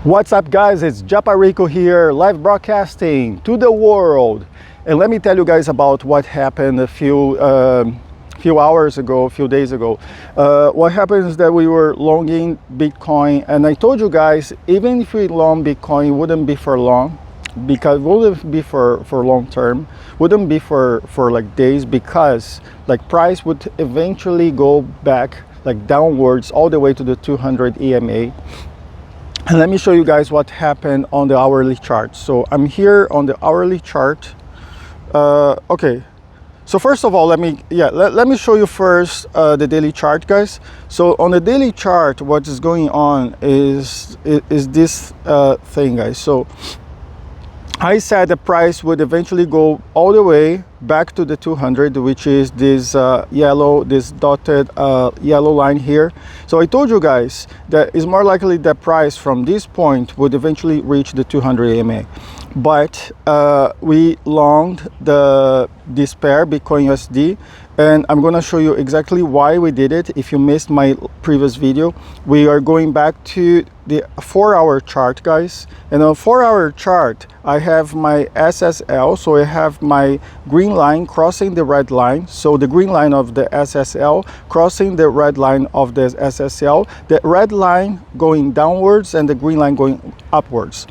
What's up, guys? It's Japa Rico here, live broadcasting to the world. And let me tell you guys about what happened a few hours ago, a few days ago. What happened is that we were longing Bitcoin, and I told you guys, even if we long Bitcoin, it wouldn't be for long, because it wouldn't be for long term, wouldn't be for like days, because like price would eventually go back like downwards all the way to the 200 EMA. And let me show you guys what happened on the hourly chart. So I'm here on the hourly chart. Okay, so first of all, let me show you first the daily chart, guys. So on the daily chart, what is going on is this thing, guys. So I said the price would eventually go all the way back to the 200, which is this this dotted yellow line here. So I told you guys that it's more likely that price from this point would eventually reach the 200 EMA. But we longed this pair, Bitcoin USD, and I'm gonna show you exactly why we did it. If you missed my previous video, we are going back to the 4-hour chart, guys. And on 4-hour chart, I have my SSL, so I have my green line crossing the red line. So the green line of the SSL crossing the red line of the SSL, the red line going downwards and the green line going upwards.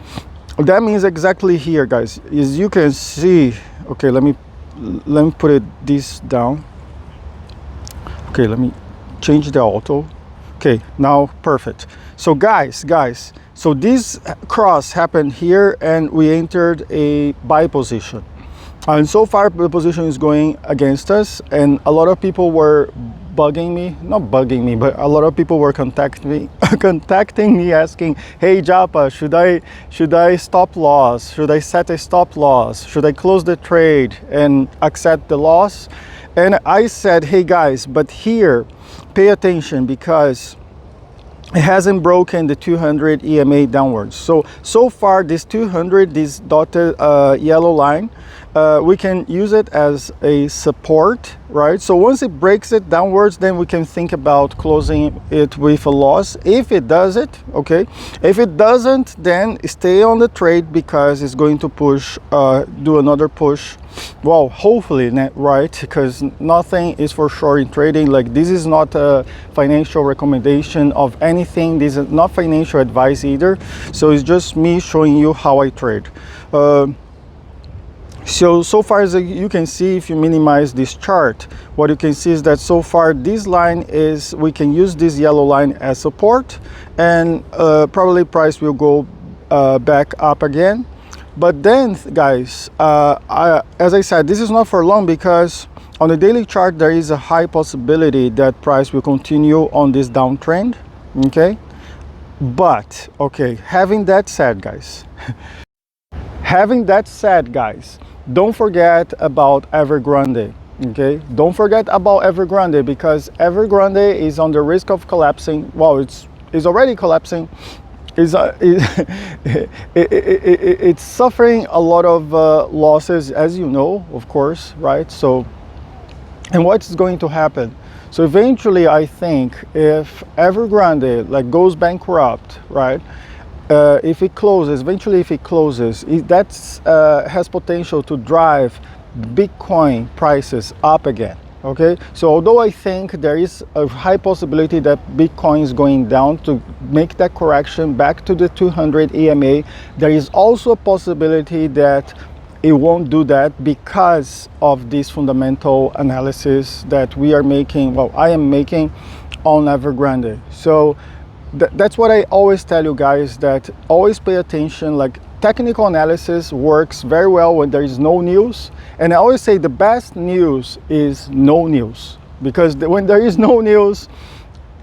That means exactly here, guys, as you can see. Okay, let me put this down. Okay, let me change the auto. Okay, now perfect. So guys, so this cross happened here and we entered a buy position. And so far the position is going against us, and a lot of people were bugging me, not bugging me, but a lot of people were contacting me asking, hey Japa, should I stop loss? Should I set a stop loss? Should I close the trade and accept the loss? And I said, hey guys, but here, pay attention, because it hasn't broken the 200 EMA downwards. So far this 200, this dotted yellow line, we can use it as a support, right? So once it breaks it downwards, then we can think about closing it with a loss if it does it. Okay, if it doesn't, then stay on the trade, because it's going to push, do another push. Well, hopefully, right? Because nothing is for sure in trading. Like, this is not a financial recommendation of anything. This is not financial advice either. So it's just me showing you how I trade. So far as you can see, if you minimize this chart, what you can see is that so far this line is, we can use this yellow line as support, and probably price will go back up again. But then, guys, as I said, this is not for long, because on the daily chart there is a high possibility that price will continue on this downtrend. Okay, but okay, having that said, guys, don't forget about Evergrande. Okay, don't forget about Evergrande, because Evergrande is on the risk of collapsing. Well, it's already collapsing. It's suffering a lot of losses, as you know, of course, right? So, and what's going to happen? So eventually, I think if Evergrande like goes bankrupt, right? If it closes, that has potential to drive Bitcoin prices up again. Okay, so although I think there is a high possibility that Bitcoin is going down to make that correction back to the 200 EMA, there is also a possibility that it won't do that, because of this fundamental analysis that we are making, well, I am making on Evergrande. So that's what I always tell you guys, that always pay attention. Like, technical analysis works very well when there is no news, and I always say the best news is no news, because when there is no news,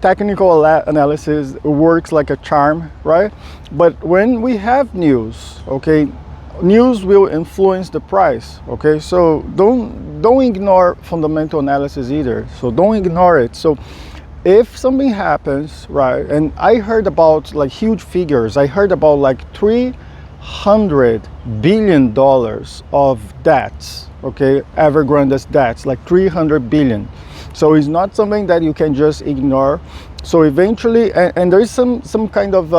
technical analysis works like a charm, right? But when we have news, okay, news will influence the price. Okay, so don't ignore fundamental analysis either, so don't ignore it. So if something happens, right, and I heard about like huge figures, I heard about like $300 billion of debts, okay, Evergrande's debts, like 300 billion. So it's not something that you can just ignore. So eventually, and there is some kind of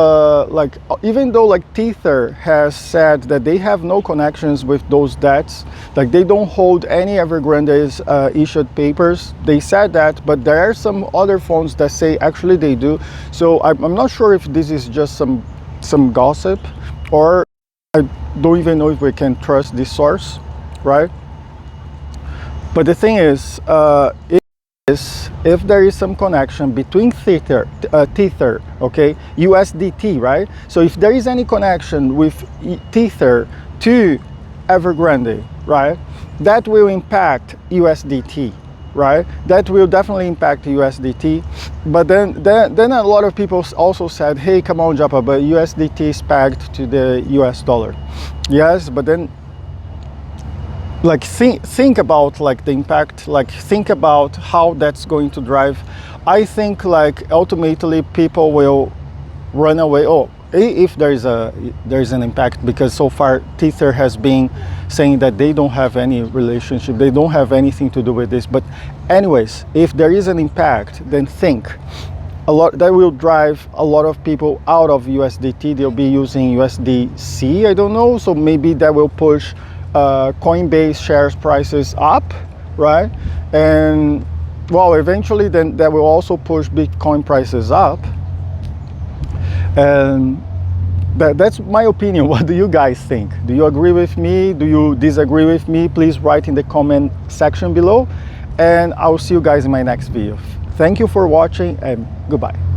like, even though like Tether has said that they have no connections with those debts, like they don't hold any Evergrande's issued papers. They said that, but there are some other phones that say actually they do. So I'm not sure if this is just some gossip, or I don't even know if we can trust this source, right? But the thing is, if there is some connection between Tether, okay, USDT, right? So if there is any connection with Tether to Evergrande, right, that will impact USDT, right? That will definitely impact USDT. But then a lot of people also said, hey, come on, Japa, but USDT is pegged to the US dollar. Yes, but then like think about like the impact, like think about how that's going to drive. I think like ultimately people will run away. Oh, if there's an impact, because so far Tether has been saying that they don't have any relationship, they don't have anything to do with this. But anyways, if there is an impact, then think a lot that will drive a lot of people out of USDT. They'll be using USDC, I don't know, so maybe that will push Coinbase shares prices up, right? And well, eventually then that will also push Bitcoin prices up. And that's my opinion. What do you guys think? Do you agree with me? Do you disagree with me? Please write in the comment section below, and I'll see you guys in my next video. Thank you for watching, and goodbye.